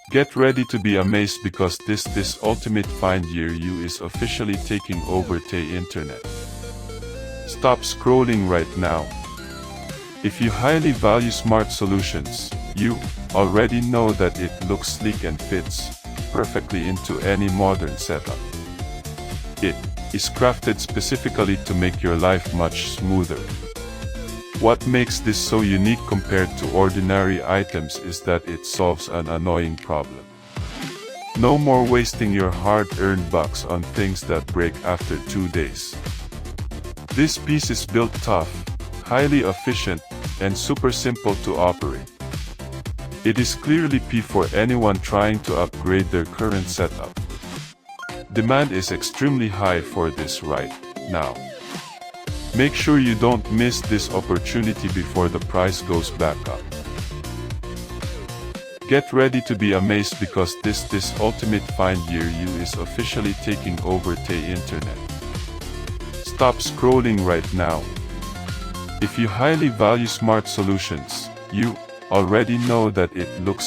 Get ready to be amazed because this ultimate find year you is officially taking over the internet. Stop scrolling right now. If you highly value smart solutions, you already know that it looks sleek and fits perfectly into any modern setup. It is crafted specifically to make your life much smoother. What makes this so unique compared to ordinary items is that it solves an annoying problem. No more wasting your hard-earned bucks on things that break after 2 days. This piece is built tough, highly efficient, and super simple to operate. It is clearly P for anyone trying to upgrade their current setup. Demand is extremely high for this right now. Make sure you don't miss this opportunity before the price goes back up. Get ready to be amazed because this ultimate find year you is officially taking over the internet. Stop scrolling right now. If you highly value smart solutions, you already know that it looks